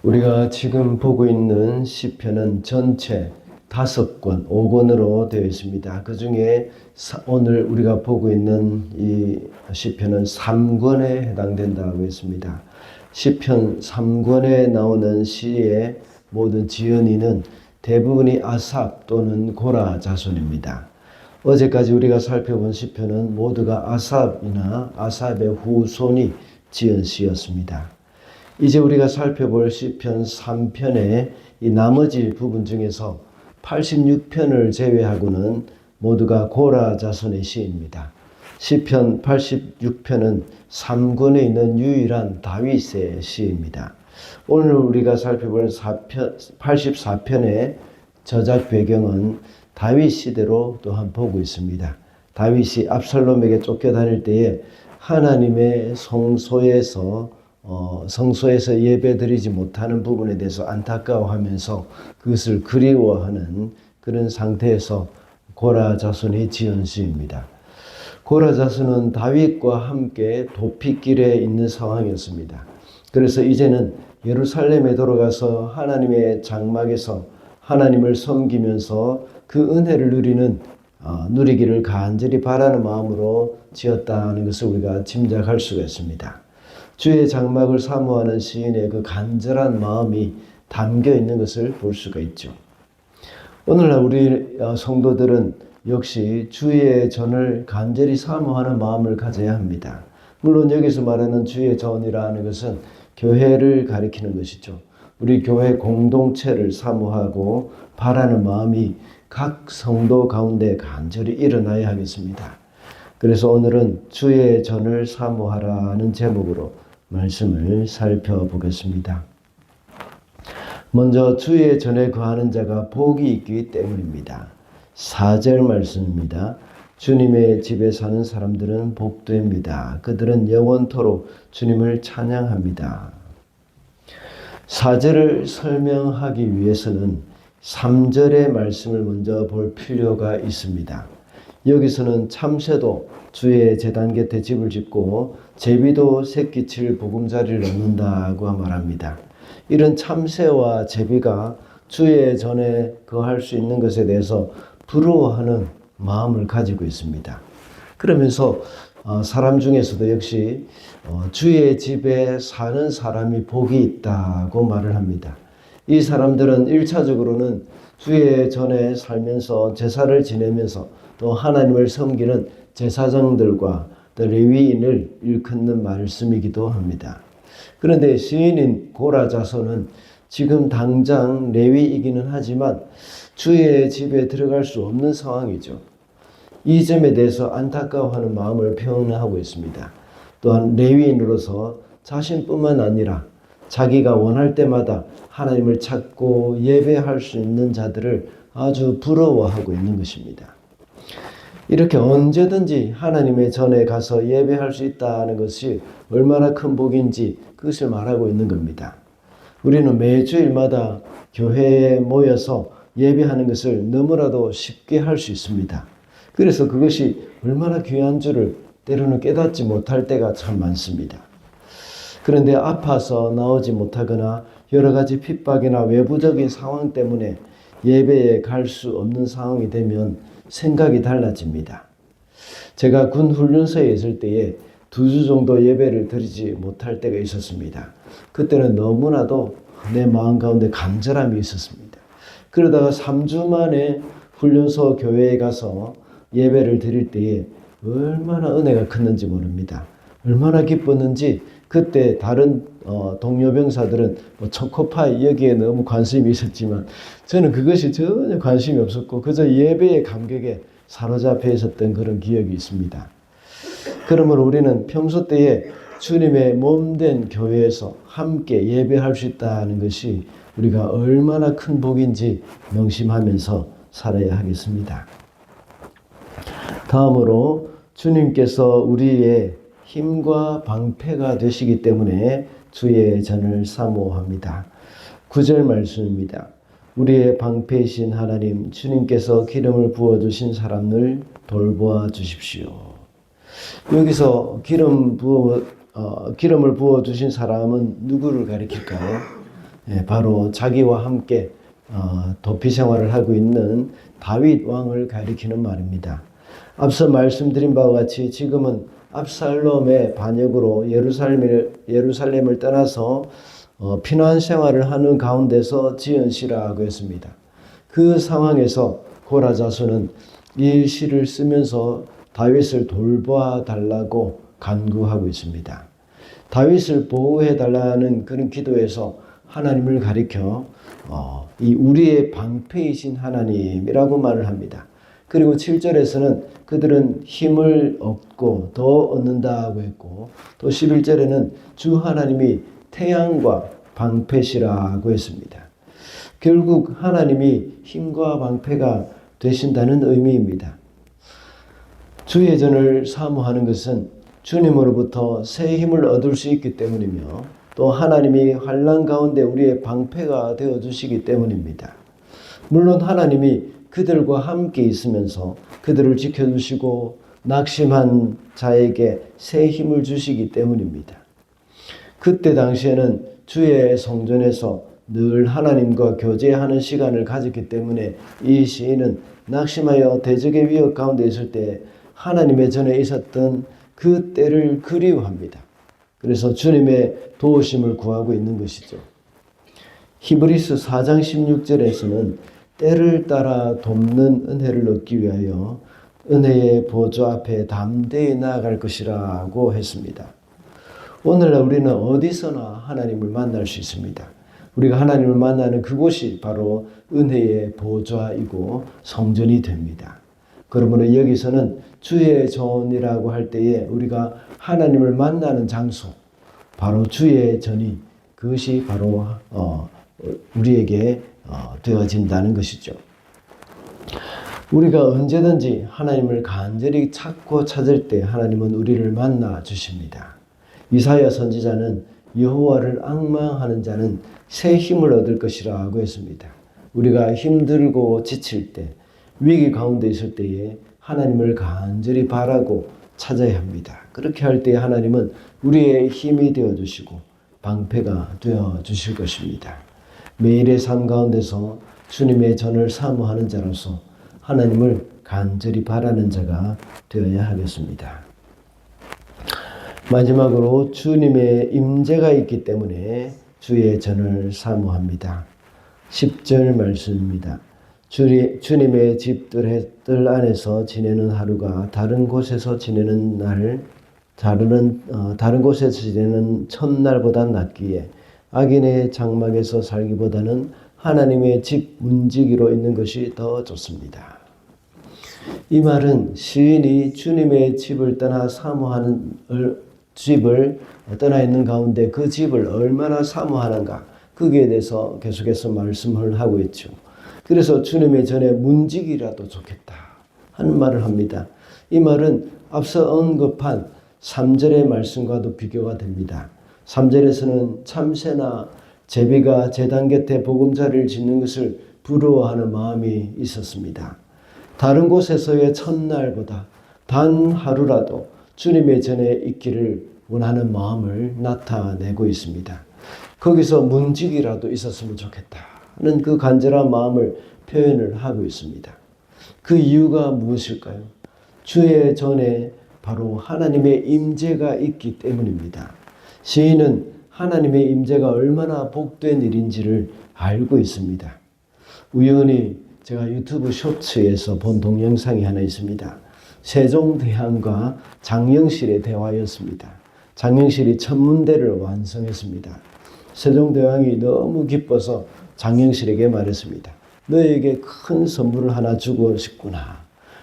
우리가 지금 보고 있는 시편은 전체 5권, 5권으로 되어 있습니다. 그 중에 오늘 우리가 보고 있는 이 시편은 3권에 해당된다고 했습니다. 시편 3권에 나오는 시의 모든 지언인은 대부분이 아삽 또는 고라 자손입니다. 어제까지 우리가 살펴본 시편은 모두가 아삽이나 아삽의 후손이 지은 시였습니다. 이제 우리가 살펴볼 시편 3편의 이 나머지 부분 중에서 86편을 제외하고는 모두가 고라 자손의 시입니다. 시편 86편은 3권에 있는 유일한 다윗의 시입니다. 오늘 우리가 살펴볼 84편의 저작 배경은 다윗 시대로 또한 보고 있습니다. 다윗이 압살롬에게 쫓겨다닐 때에 하나님의 성소에서 예배드리지 못하는 부분에 대해서 안타까워하면서 그것을 그리워하는 그런 상태에서 고라 자손이 지은 시입니다. 고라 자손은 다윗과 함께 도피길에 있는 상황이었습니다. 그래서 이제는 예루살렘에 돌아가서 하나님의 장막에서 하나님을 섬기면서 그 은혜를 누리기를 간절히 바라는 마음으로 지었다는 것을 우리가 짐작할 수가 있습니다. 주의 장막을 사모하는 시인의 그 간절한 마음이 담겨 있는 것을 볼 수가 있죠. 오늘날 우리 성도들은 역시 주의 전을 간절히 사모하는 마음을 가져야 합니다. 물론 여기서 말하는 주의 전이라는 것은 교회를 가리키는 것이죠. 우리 교회 공동체를 사모하고 바라는 마음이 각 성도 가운데 간절히 일어나야 하겠습니다. 그래서 오늘은 주의 전을 사모하라는 제목으로 말씀을 살펴보겠습니다. 먼저 주의 전에 거하는 자가 복이 있기 때문입니다. 4절 말씀입니다. 주님의 집에 사는 사람들은 복됩니다. 그들은 영원토록 주님을 찬양합니다. 4절을 설명하기 위해서는 3절의 말씀을 먼저 볼 필요가 있습니다. 여기서는 참새도 주의 제단 곁에 집을 짓고 제비도 새끼칠 보금자리를 얻는다고 말합니다. 이런 참새와 제비가 주의 전에 거할 수 있는 것에 대해서 부러워하는 마음을 가지고 있습니다. 그러면서 사람 중에서도 역시 주의 집에 사는 사람이 복이 있다고 말을 합니다. 이 사람들은 1차적으로는 주의 전에 살면서 제사를 지내면서 또 하나님을 섬기는 제사장들과 또 레위인을 일컫는 말씀이기도 합니다. 그런데 시인인 고라 자손은 지금 당장 레위이기는 하지만 주의 집에 들어갈 수 없는 상황이죠. 이 점에 대해서 안타까워하는 마음을 표현하고 있습니다. 또한 레위인으로서 자신뿐만 아니라 자기가 원할 때마다 하나님을 찾고 예배할 수 있는 자들을 아주 부러워하고 있는 것입니다. 이렇게 언제든지 하나님의 전에 가서 예배할 수 있다는 것이 얼마나 큰 복인지 그것을 말하고 있는 겁니다. 우리는 매주일마다 교회에 모여서 예배하는 것을 너무나도 쉽게 할 수 있습니다. 그래서 그것이 얼마나 귀한 줄을 때로는 깨닫지 못할 때가 참 많습니다. 그런데 아파서 나오지 못하거나 여러 가지 핍박이나 외부적인 상황 때문에 예배에 갈 수 없는 상황이 되면 생각이 달라집니다. 제가 군 훈련소에 있을 때에 2주 정도 예배를 드리지 못할 때가 있었습니다. 그때는 너무나도 내 마음 가운데 간절함이 있었습니다. 그러다가 3주 만에 훈련소 교회에 가서 예배를 드릴 때에 얼마나 은혜가 컸는지 모릅니다. 얼마나 기뻤는지 그때 다른 동료 병사들은 초코파이 여기에 너무 관심이 있었지만 저는 그것이 전혀 관심이 없었고 그저 예배의 감격에 사로잡혀 있었던 그런 기억이 있습니다. 그러므로 우리는 평소 때에 주님의 몸된 교회에서 함께 예배할 수 있다는 것이 우리가 얼마나 큰 복인지 명심하면서 살아야 하겠습니다. 다음으로 주님께서 우리의 힘과 방패가 되시기 때문에 주의 전을 사모합니다. 9절 말씀입니다. 우리의 방패이신 하나님 주님께서 기름을 부어주신 사람을 돌보아 주십시오. 여기서 기름을 부어주신 사람은 누구를 가리킬까요? 바로 자기와 함께 도피 생활을 하고 있는 다윗 왕을 가리키는 말입니다. 앞서 말씀드린 바와 같이 지금은 압살롬의 반역으로 예루살렘을 떠나서 피난 생활을 하는 가운데서 지은 시라고 했습니다. 그 상황에서 고라 자손은 이 시를 쓰면서 다윗을 돌봐 달라고 간구하고 있습니다. 다윗을 보호해 달라는 그런 기도에서 하나님을 가리켜 이 우리의 방패이신 하나님이라고 말을 합니다. 그리고 7절에서는 그들은 힘을 얻고 더 얻는다고 했고, 또 11절에는 주 하나님이 태양과 방패시라고 했습니다. 결국 하나님이 힘과 방패가 되신다는 의미입니다. 주의 전을 사모하는 것은 주님으로부터 새 힘을 얻을 수 있기 때문이며, 또 하나님이 환난 가운데 우리의 방패가 되어주시기 때문입니다. 물론 하나님이 그들과 함께 있으면서 그들을 지켜주시고 낙심한 자에게 새 힘을 주시기 때문입니다. 그때 당시에는 주의 성전에서 늘 하나님과 교제하는 시간을 가졌기 때문에 이 시인은 낙심하여 대적의 위협 가운데 있을 때 하나님의 전에 있었던 그 때를 그리워합니다. 그래서 주님의 도우심을 구하고 있는 것이죠. 히브리서 4장 16절에서는 때를 따라 돕는 은혜를 얻기 위하여 은혜의 보좌 앞에 담대히 나아갈 것이라고 했습니다. 오늘날 우리는 어디서나 하나님을 만날 수 있습니다. 우리가 하나님을 만나는 그곳이 바로 은혜의 보좌이고 성전이 됩니다. 그러므로 여기서는 주의 전이라고 할 때에 우리가 하나님을 만나는 장소, 바로 주의 전이, 그것이 바로 우리에게 되어진다는 것이죠. 우리가 언제든지 하나님을 간절히 찾고 찾을 때 하나님은 우리를 만나 주십니다. 이사야 선지자는 여호와를 앙망하는 자는 새 힘을 얻을 것이라고 했습니다. 우리가 힘들고 지칠 때, 위기 가운데 있을 때에 하나님을 간절히 바라고 찾아야 합니다. 그렇게 할 때 하나님은 우리의 힘이 되어주시고 방패가 되어주실 것입니다. 매일의 삶 가운데서 주님의 전을 사모하는 자로서 하나님을 간절히 바라는 자가 되어야 하겠습니다. 마지막으로 주님의 임재가 있기 때문에 주의 전을 사모합니다. 10절 말씀입니다. 주님의 집들 안에서 지내는 하루가 다른 곳에서 지내는 다른 곳에서 지내는 첫날보다 낫기에 악인의 장막에서 살기보다는 하나님의 집 문지기로 있는 것이 더 좋습니다. 이 말은 시인이 주님의 집을 떠나 사모하는 집을 떠나 있는 가운데 그 집을 얼마나 사모하는가, 거기에 대해서 계속해서 말씀을 하고 있죠. 그래서 주님의 전에 문지기라도 좋겠다 하는 말을 합니다. 이 말은 앞서 언급한 3절의 말씀과도 비교가 됩니다. 3절에서는 참새나 제비가 제단 곁에 보금자리를 짓는 것을 부러워하는 마음이 있었습니다. 다른 곳에서의 첫날보다 단 하루라도 주님의 전에 있기를 원하는 마음을 나타내고 있습니다. 거기서 문지기라도 있었으면 좋겠다는 그 간절한 마음을 표현을 하고 있습니다. 그 이유가 무엇일까요? 주의 전에 바로 하나님의 임재가 있기 때문입니다. 시인은 하나님의 임재가 얼마나 복된 일인지를 알고 있습니다. 우연히 제가 유튜브 쇼츠에서 본 동영상이 하나 있습니다. 세종대왕과 장영실의 대화였습니다. 장영실이 천문대를 완성했습니다. 세종대왕이 너무 기뻐서 장영실에게 말했습니다. 너에게 큰 선물을 하나 주고 싶구나.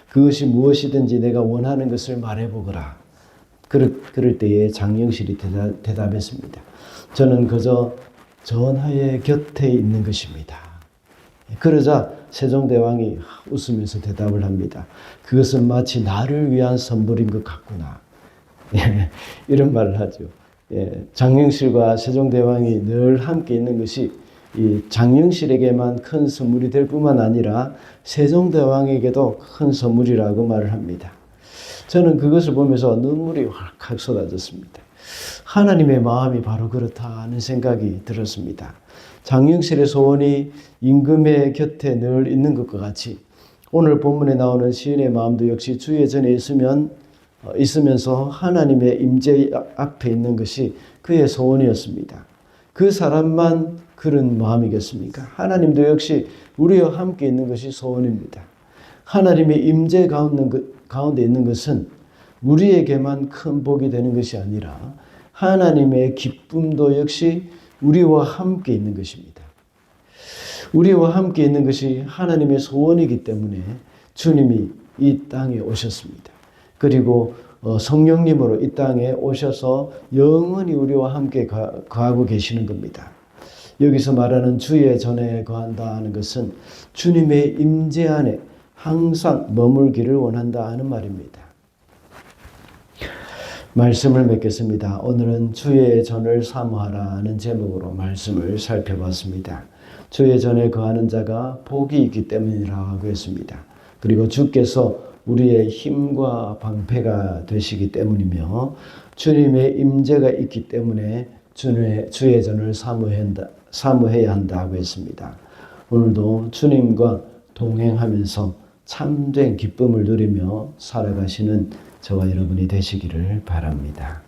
그것이 무엇이든지 내가 원하는 것을 말해보거라. 그럴 때에 장영실이 대답했습니다. 저는 그저 전하의 곁에 있는 것입니다. 그러자 세종대왕이 웃으면서 대답을 합니다. 그것은 마치 나를 위한 선물인 것 같구나. 이런 말을 하죠. 장영실과 세종대왕이 늘 함께 있는 것이 이 장영실에게만 큰 선물이 될 뿐만 아니라 세종대왕에게도 큰 선물이라고 말을 합니다. 저는 그것을 보면서 눈물이 활칵 쏟아졌습니다. 하나님의 마음이 바로 그렇다 하는 생각이 들었습니다. 장영실의 소원이 임금의 곁에 늘 있는 것과 같이 오늘 본문에 나오는 시인의 마음도 역시 주의 전에 있으면서 하나님의 임재 앞에 있는 것이 그의 소원이었습니다. 그 사람만 그런 마음이겠습니까? 하나님도 역시 우리와 함께 있는 것이 소원입니다. 하나님의 임재 가운데 있는 것은 우리에게만 큰 복이 되는 것이 아니라 하나님의 기쁨도 역시 우리와 함께 있는 것입니다. 우리와 함께 있는 것이 하나님의 소원이기 때문에 주님이 이 땅에 오셨습니다. 그리고 성령님으로 이 땅에 오셔서 영원히 우리와 함께 거하고 계시는 겁니다. 여기서 말하는 주의 전에 거한다 하는 것은 주님의 임재 안에 항상 머물기를 원한다 하는 말입니다. 말씀을 맺겠습니다. 오늘은 주의 전을 사모하라는 제목으로 말씀을 살펴봤습니다. 주의 전에 거하는 자가 복이 있기 때문이라고 했습니다. 그리고 주께서 우리의 힘과 방패가 되시기 때문이며 주님의 임재가 있기 때문에 주의 전을 사모해야 한다고 했습니다. 오늘도 주님과 동행하면서 참된 기쁨을 누리며 살아가시는 저와 여러분이 되시기를 바랍니다.